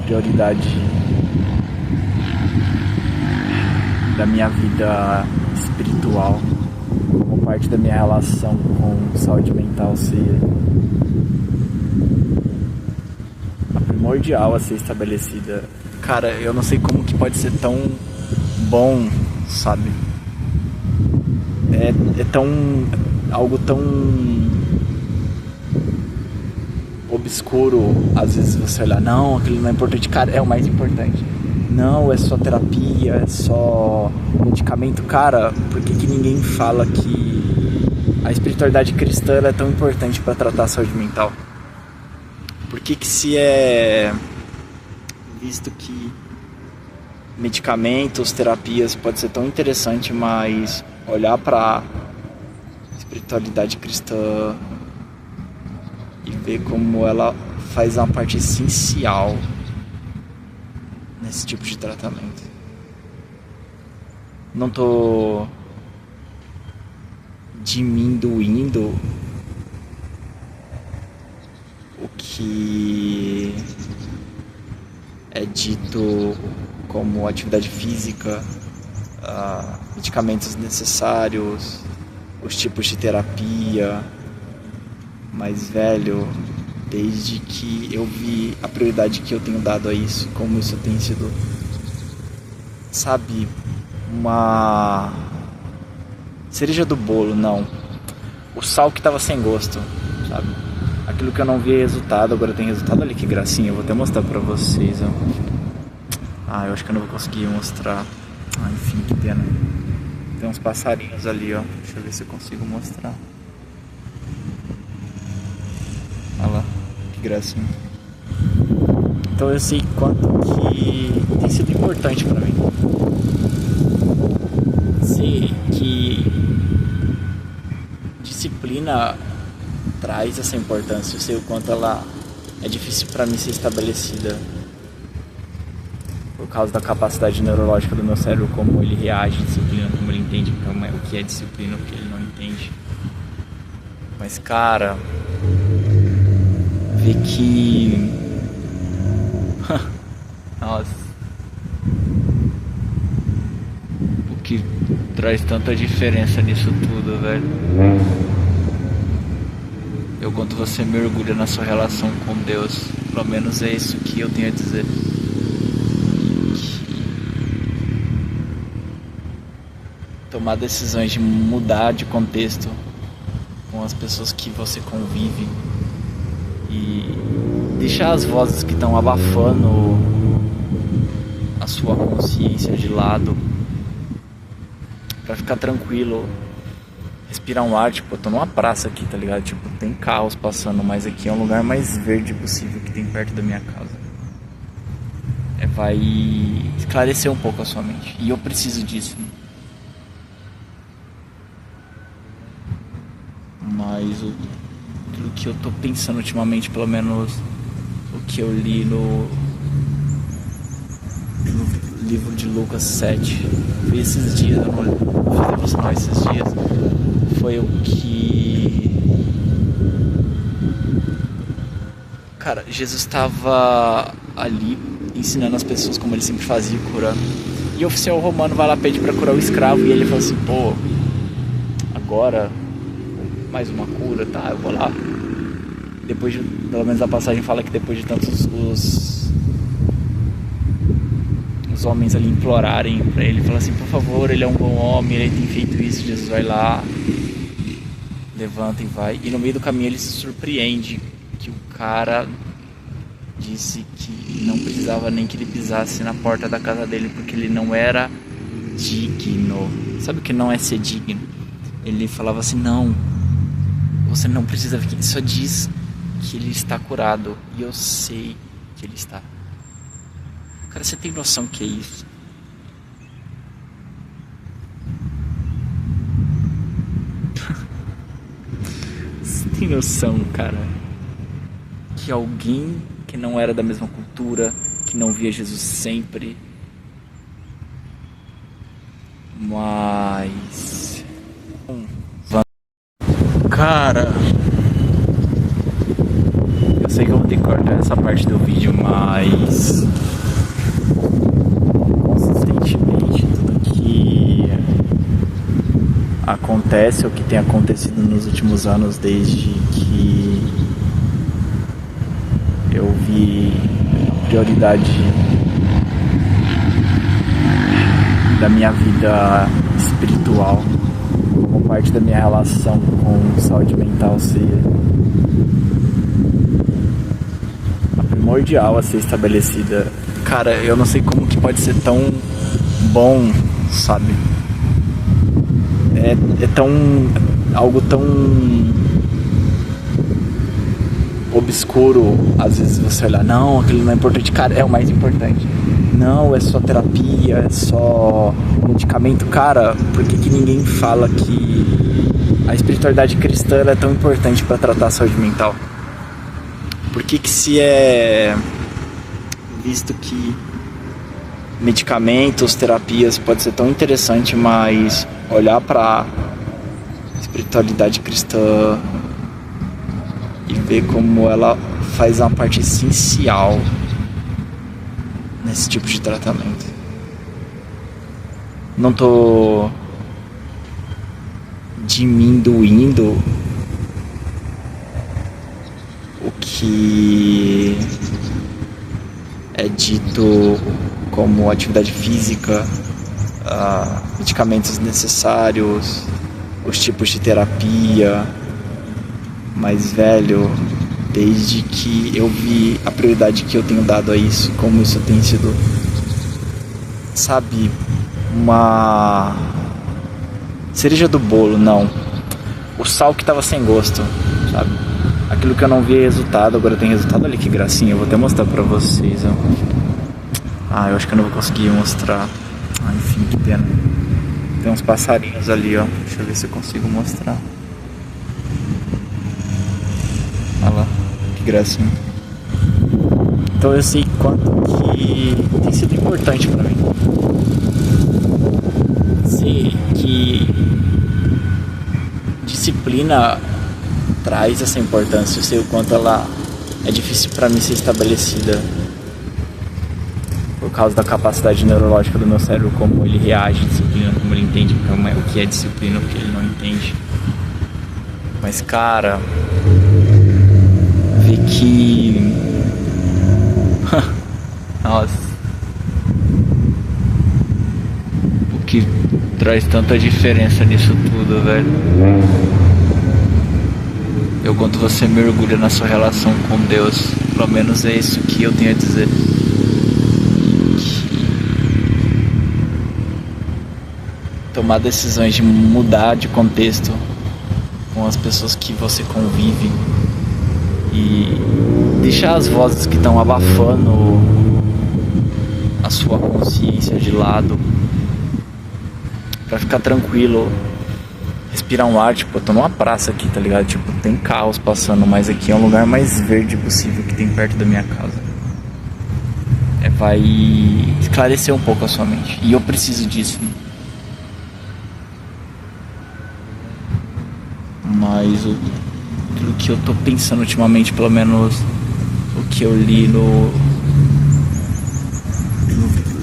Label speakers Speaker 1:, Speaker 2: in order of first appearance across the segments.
Speaker 1: prioridade da minha vida espiritual, como parte da minha relação com saúde mental ser a primordial a ser estabelecida. Cara, eu não sei como que pode ser tão bom, sabe? É tão... algo tão obscuro, às vezes você olhar, não, aquilo não é importante. Cara, é o mais importante. Não, é só terapia, é só medicamento. Cara, por que ninguém fala que a espiritualidade cristã ela é tão importante para tratar a saúde mental? Por que se é visto que medicamentos, terapias pode ser tão interessante, mas olhar para espiritualidade cristã e ver como ela faz uma parte essencial nesse tipo de tratamento. Não tô diminuindo o que é dito como atividade física, medicamentos necessários, os tipos de terapia, mas velho, desde que eu vi a prioridade que eu tenho dado a isso, como isso tem sido, sabe, uma cereja do bolo, não, o sal que tava sem gosto, sabe, aquilo que eu não via resultado, agora tem resultado. Ali que gracinha, eu vou até mostrar pra vocês, ó. Eu acho que eu não vou conseguir mostrar, enfim, que pena. Tem uns passarinhos ali, ó, deixa eu ver se eu consigo mostrar. Olha lá, que gracinha. Então eu sei quanto que tem sido importante pra mim. Sei que disciplina traz essa importância. Eu sei o quanto ela é difícil pra mim ser estabelecida por causa da capacidade neurológica do meu cérebro, como ele reage à disciplina, como ele entende o que é disciplina, o que ele não entende. Mas cara, ver que nossa, o que traz tanta diferença nisso tudo, velho, é o quanto você mergulha na sua relação com Deus. Pelo menos é isso que eu tenho a dizer. Tomar decisões de mudar de contexto com as pessoas que você convive e deixar as vozes que estão abafando a sua consciência de lado pra ficar tranquilo, respirar um ar. Tipo, eu tô numa praça aqui, tá ligado? Tipo, tem carros passando, mas aqui é um lugar mais verde possível que tem perto da minha casa. Vai esclarecer um pouco a sua mente, e eu preciso disso. Mas aquilo que eu tô pensando ultimamente, pelo menos o que eu li no livro de Lucas 7, foi esses dias, eu não fiz devocional esses dias, foi o que, cara, Jesus estava ali ensinando as pessoas como ele sempre fazia, curando, e o oficial romano vai lá, pede pra curar o escravo, e ele fala assim, pô, agora mais uma cura, tá, eu vou lá. Depois de, pelo menos a passagem fala que depois de tantos os homens ali implorarem pra ele, fala assim, por favor, ele é um bom homem, ele tem feito isso, Jesus vai lá, levanta e vai, e no meio do caminho ele se surpreende que o cara disse que não precisava nem que ele pisasse na porta da casa dele, porque ele não era digno. Sabe o que não é ser digno? Ele falava assim, não, você não precisa vir aqui, só diz que ele está curado, e eu sei que ele está. Cara, você tem noção que é isso? Você tem noção, cara, que alguém que não era da mesma cultura, que não via Jesus sempre, mas cara, eu sei que eu vou ter que cortar essa parte do vídeo, mas acontece, o que tem acontecido nos últimos anos, desde que eu vi a prioridade da minha vida espiritual como parte da minha relação com saúde mental ser a primordial a ser estabelecida. Cara, eu não sei como que pode ser tão bom, sabe? É tão... algo tão obscuro, às vezes você olhar, não, aquilo não é importante. Cara, é o mais importante. Não, é só terapia, é só medicamento. Cara, por que ninguém fala que a espiritualidade cristã é tão importante para tratar a saúde mental? Por que se é visto que medicamentos, terapias pode ser tão interessante, mas olhar para espiritualidade cristã e ver como ela faz uma parte essencial nesse tipo de tratamento. Não tô diminuindo o que é dito como atividade física, medicamentos necessários, os tipos de terapia, mas velho, desde que eu vi a prioridade que eu tenho dado a isso, como isso tem sido, sabe, uma cereja do bolo, não, o sal que tava sem gosto, sabe, aquilo que eu não via resultado, agora tem resultado. Olha que gracinha, eu vou até mostrar pra vocês, ó. Eu acho que eu não vou conseguir mostrar, enfim, que pena. Tem uns passarinhos ali, ó, deixa eu ver se eu consigo mostrar. Olha lá, que gracinha. Então eu sei quanto que tem sido importante pra mim. Sei que disciplina traz essa importância. Eu sei o quanto ela é difícil pra mim ser estabelecida por causa da capacidade neurológica do meu cérebro, como ele reage à disciplina, como ele entende o que é disciplina, o que ele não entende. Mas cara, ver que nossa, o que traz tanta diferença nisso tudo, velho, é o quanto você mergulha na sua relação com Deus. Pelo menos é isso que eu tenho a dizer. Tomar decisões de mudar de contexto com as pessoas que você convive e deixar as vozes que estão abafando a sua consciência de lado pra ficar tranquilo, respirar um ar. Tipo, eu tô numa praça aqui, tá ligado? Tipo, tem carros passando, mas aqui é um lugar mais verde possível que tem perto da minha casa. Vai esclarecer um pouco a sua mente, e eu preciso disso. Mas aquilo que eu tô pensando ultimamente, pelo menos o que eu li no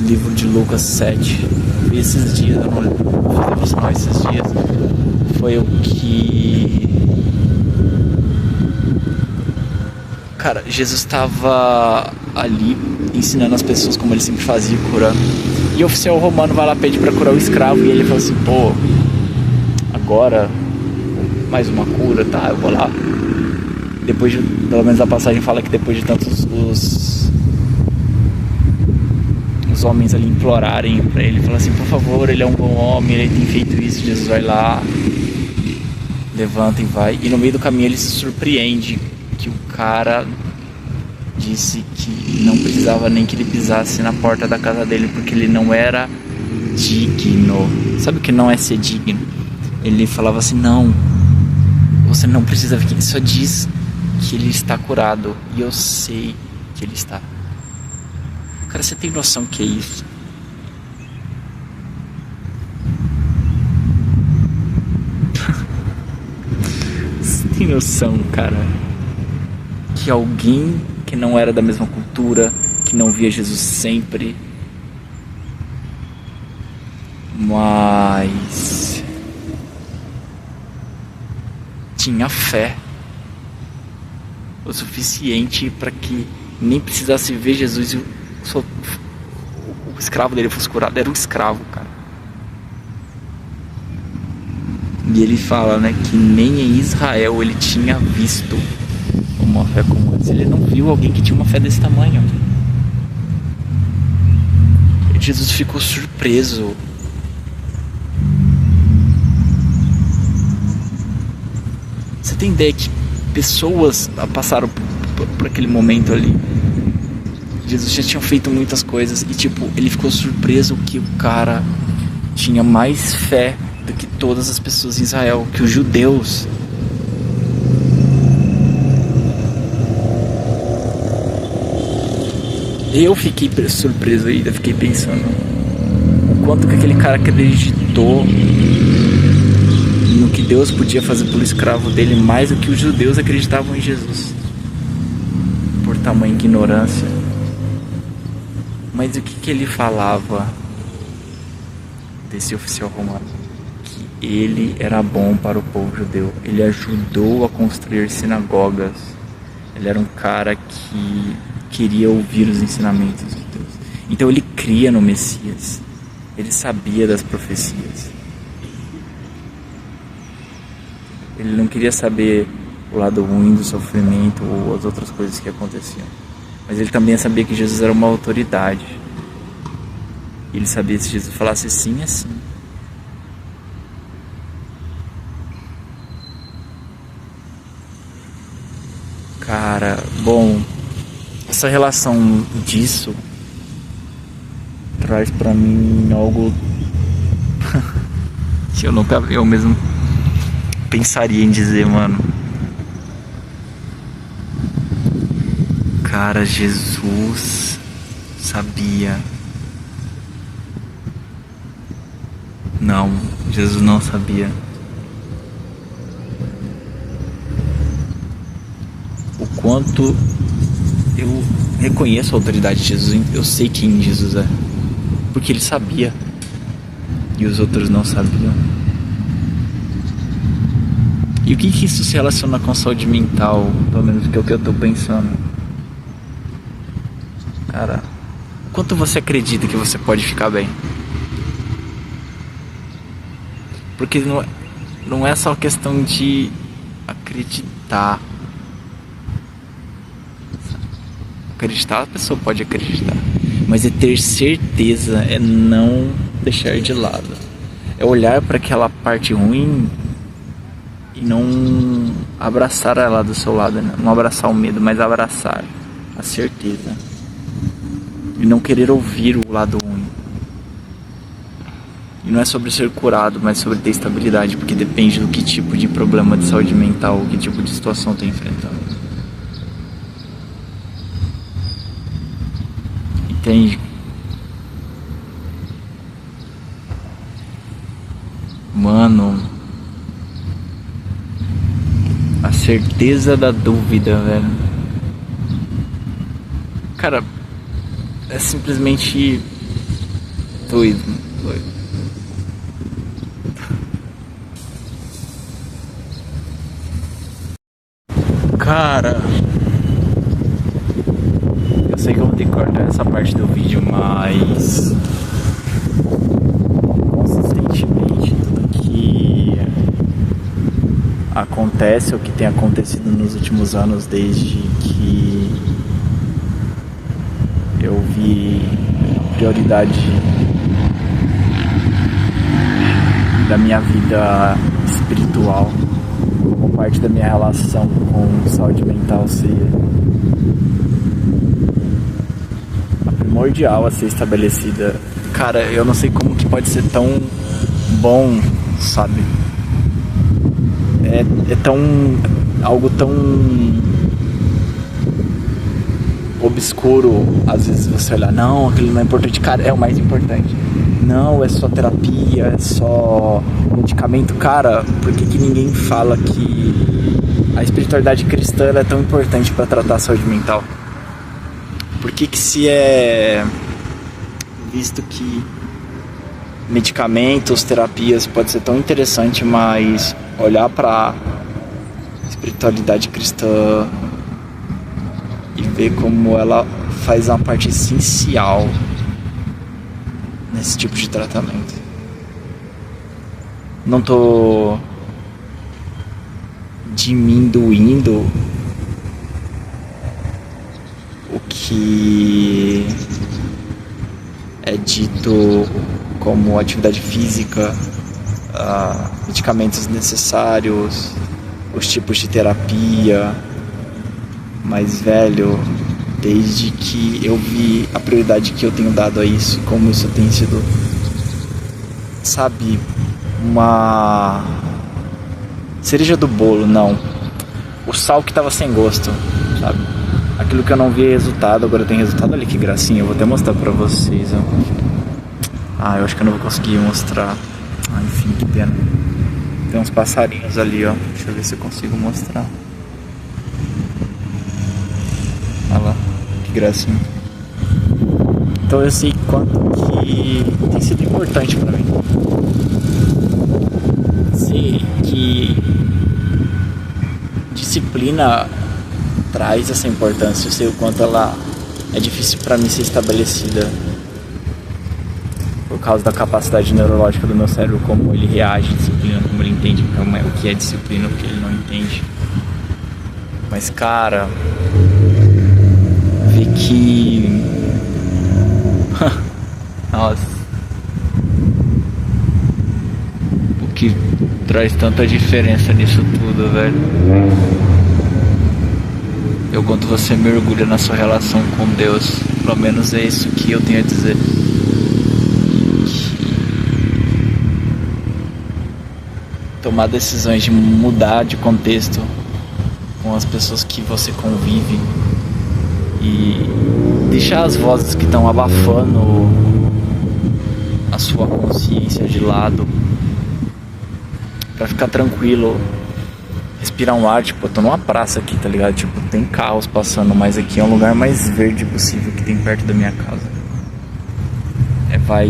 Speaker 1: livro de Lucas 7, esses dias, eu não fiz devocional esses dias, foi o que, cara, Jesus estava ali ensinando as pessoas como ele sempre fazia, curando, e o oficial romano vai lá pedir pra curar o escravo, e ele fala assim, pô, agora mais uma cura, tá, eu vou lá. Depois de, pelo menos a passagem fala que depois de tantos os homens ali implorarem pra ele, fala assim, por favor, ele é um bom homem, ele tem feito isso. Jesus vai lá, levanta e vai, e no meio do caminho ele se surpreende que o cara disse que não precisava nem que ele pisasse na porta da casa dele, porque ele não era digno. Sabe o que não é ser digno? Ele falava assim, não, você não precisa vir, só diz que ele está curado, e eu sei que ele está. Cara, você tem noção que é isso? Você tem noção, cara, que alguém que não era da mesma cultura, que não via Jesus sempre, mas tinha fé o suficiente para que nem precisasse ver Jesus e o escravo dele fosse curado. Era um escravo, cara. E ele fala, né, que nem em Israel ele tinha visto uma fé como essa. Ele não viu alguém que tinha uma fé desse tamanho. Jesus ficou surpreso. Você tem ideia que pessoas passaram por aquele momento ali? Jesus já tinha feito muitas coisas e tipo, ele ficou surpreso que o cara tinha mais fé do que todas as pessoas em Israel, que os judeus. Eu fiquei surpreso ainda, fiquei pensando o quanto que aquele cara acreditou no que Deus podia fazer pelo escravo dele mais do que os judeus acreditavam em Jesus, por tamanha ignorância. Mas o que ele falava desse oficial romano? Que ele era bom para o povo judeu, ele ajudou a construir sinagogas, ele era um cara que queria ouvir os ensinamentos de Deus. Então ele cria no Messias, ele sabia das profecias. Ele não queria saber o lado ruim do sofrimento ou as outras coisas que aconteciam. Mas ele também sabia que Jesus era uma autoridade. Ele sabia que se Jesus falasse sim, é sim. Cara, bom, essa relação disso traz pra mim algo que eu mesmo pensaria em dizer, mano. Cara, Jesus sabia. Não, Jesus não sabia. O quanto eu reconheço a autoridade de Jesus, eu sei quem Jesus é, porque ele sabia e os outros não sabiam. E o que isso se relaciona com a saúde mental, pelo menos que é o que eu tô pensando? Cara, quanto você acredita que você pode ficar bem? Porque não é só questão de acreditar. Acreditar, a pessoa pode acreditar, mas é ter certeza, é não deixar de lado, é olhar para aquela parte ruim e não abraçar ela do seu lado, né? Não abraçar o medo, mas abraçar a certeza e não querer ouvir o lado ruim. E não é sobre ser curado, mas sobre ter estabilidade, porque depende do que tipo de problema de saúde mental, que tipo de situação está enfrentando. Entende? Mano, a certeza da dúvida, velho. Cara, é simplesmente doido. Cara, eu sei que eu vou ter que cortar essa parte do vídeo, mas consistentemente tudo que acontece, o que tem acontecido nos últimos anos, desde que eu vi a prioridade da minha vida espiritual como parte da minha relação com saúde mental ser a primordial a ser estabelecida. Cara, eu não sei como que pode ser tão bom, sabe? É tão... algo tão obscuro, às vezes você olhar, não, aquilo não é importante. Cara, é o mais importante. Não, é só terapia, é só medicamento. Cara, por que ninguém fala que a espiritualidade cristã ela é tão importante para tratar a saúde mental? Por que se é visto que medicamentos, terapias pode ser tão interessante, mas olhar para espiritualidade cristã e ver como ela faz uma parte essencial nesse tipo de tratamento. Não tô diminuindo o que é dito como atividade física, medicamentos necessários, os tipos de terapia, mas velho, desde que eu vi a prioridade que eu tenho dado a isso, como isso tem sido, sabe, uma cereja do bolo, não, o sal que tava sem gosto, sabe, aquilo que eu não via resultado, agora tem resultado. Olha que gracinha, eu vou até mostrar pra vocês, ó. Eu acho que eu não vou conseguir mostrar, enfim, que pena. Tem uns passarinhos ali, ó, deixa eu ver se eu consigo mostrar. Olha lá, que gracinha. Então eu sei quanto que tem sido importante pra mim. Sei que disciplina traz essa importância. Eu sei o quanto ela é difícil pra mim ser estabelecida por causa da capacidade neurológica do meu cérebro, como ele reage à disciplina, como ele entende o que é disciplina, o que ele não entende. Mas cara, ver que nossa, o que traz tanta diferença nisso tudo, velho, eu quanto você mergulha na sua relação com Deus. Pelo menos é isso que eu tenho a dizer. Tomar decisões de mudar de contexto com as pessoas que você convive e deixar as vozes que estão abafando a sua consciência de lado pra ficar tranquilo, respirar um ar. Tipo, eu tô numa praça aqui, tá ligado? Tipo, tem carros passando, mas aqui é um lugar mais verde possível que tem perto da minha casa. Vai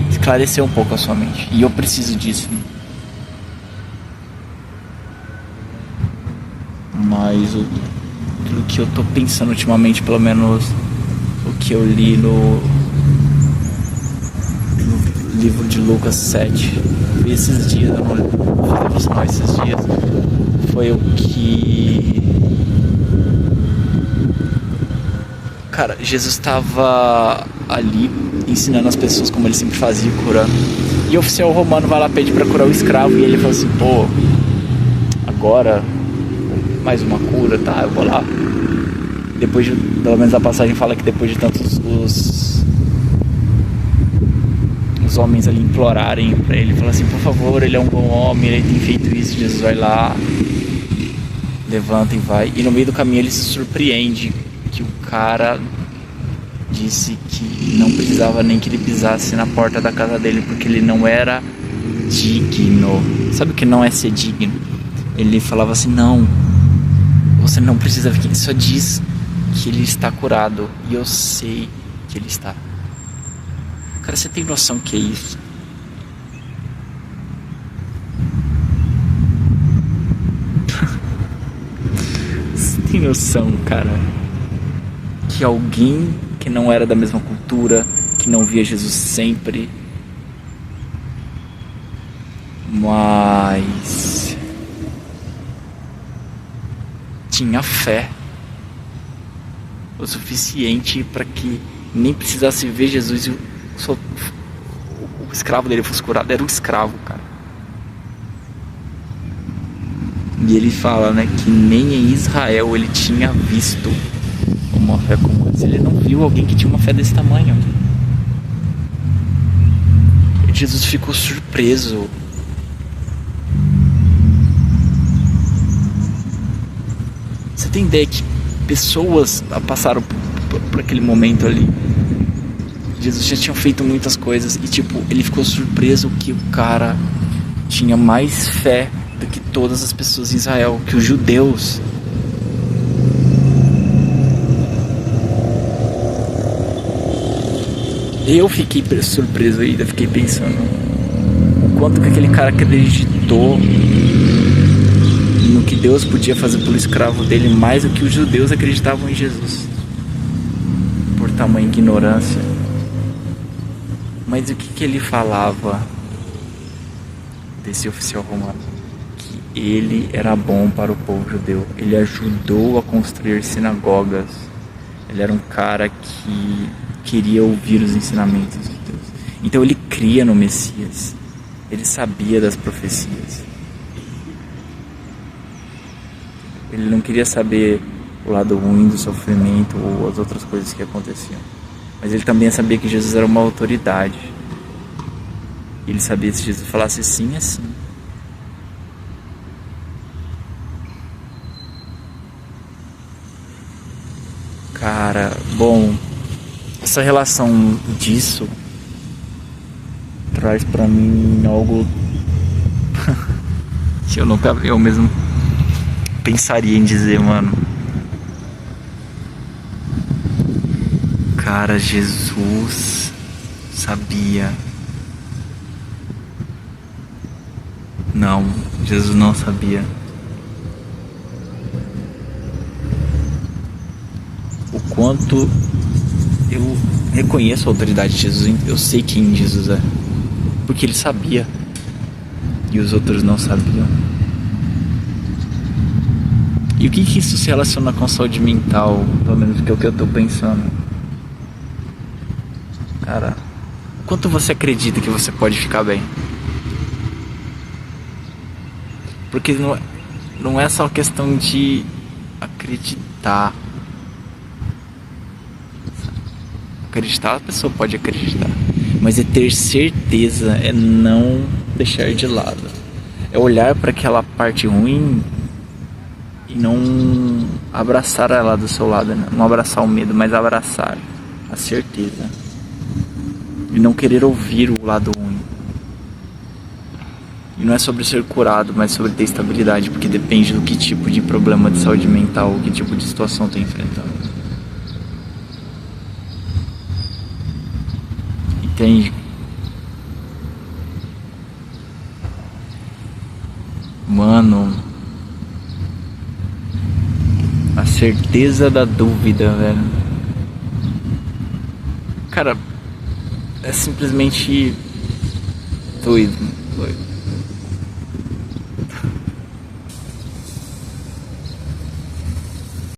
Speaker 1: esclarecer um pouco a sua mente, e eu preciso disso. Mas aquilo que eu tô pensando ultimamente, pelo menos o que eu li no livro de Lucas 7, esses dias, eu não fiz devocional esses dias, foi o que, cara, Jesus estava ali ensinando as pessoas como ele sempre fazia, curando, e o oficial romano vai lá pedir pra curar o escravo, e ele fala assim: pô, agora mais uma cura, tá, eu vou lá. Depois de, pelo menos a passagem fala que depois de tantos os homens ali implorarem pra ele, fala assim: por favor, ele é um bom homem, ele tem feito isso. Jesus vai lá, levanta e vai, e no meio do caminho ele se surpreende que o cara disse que não precisava nem que ele pisasse na porta da casa dele, porque ele não era digno. Sabe o que não é ser digno? Ele falava assim: não, você não precisa vir, ele só diz que ele está curado, e eu sei que ele está. Cara, você tem noção que é isso? Você tem noção, cara, que alguém que não era da mesma cultura, que não via Jesus sempre, mas tinha fé o suficiente para que nem precisasse ver Jesus e o escravo dele fosse curado. Era um escravo, cara. E ele fala, né, que nem em Israel ele tinha visto uma fé como essa. Ele não viu alguém que tinha uma fé desse tamanho. E Jesus ficou surpreso. Você tem ideia que pessoas passaram por aquele momento ali? Jesus já tinha feito muitas coisas e tipo, ele ficou surpreso que o cara tinha mais fé do que todas as pessoas em Israel, que os judeus. Eu fiquei surpreso ainda, fiquei pensando o quanto que aquele cara acreditou no que Deus podia fazer pelo escravo dele mais do que os judeus acreditavam em Jesus, por tamanha ignorância. Mas o que ele falava desse oficial romano? Que ele era bom para o povo judeu. Ele ajudou a construir sinagogas. Ele era um cara que queria ouvir os ensinamentos de Deus. Então ele cria no Messias. Ele sabia das profecias. Ele não queria saber o lado ruim do sofrimento ou as outras coisas que aconteciam. Mas ele também sabia que Jesus era uma autoridade. Ele sabia que se Jesus falasse sim, é sim. Cara, bom, essa relação disso traz pra mim algo que eu mesmo pensaria em dizer, mano. Cara, Jesus sabia. Não, Jesus não sabia. O quanto eu reconheço a autoridade de Jesus, eu sei quem Jesus é, porque ele sabia e os outros não sabiam. E o que isso se relaciona com saúde mental, pelo menos que é o que eu tô pensando? Cara, quanto você acredita que você pode ficar bem? Porque não é só questão de acreditar. Acreditar, a pessoa pode acreditar. Mas é ter certeza, é não deixar de lado. É olhar para aquela parte ruim e não abraçar ela do seu lado. Né? Não abraçar o medo, mas abraçar a certeza. E não querer ouvir o lado ruim. E não é sobre ser curado, mas sobre ter estabilidade, porque depende do que tipo de problema de saúde mental, que tipo de situação tu tá enfrentando. Entende? Mano, a certeza da dúvida, velho. Cara, é simplesmente doido.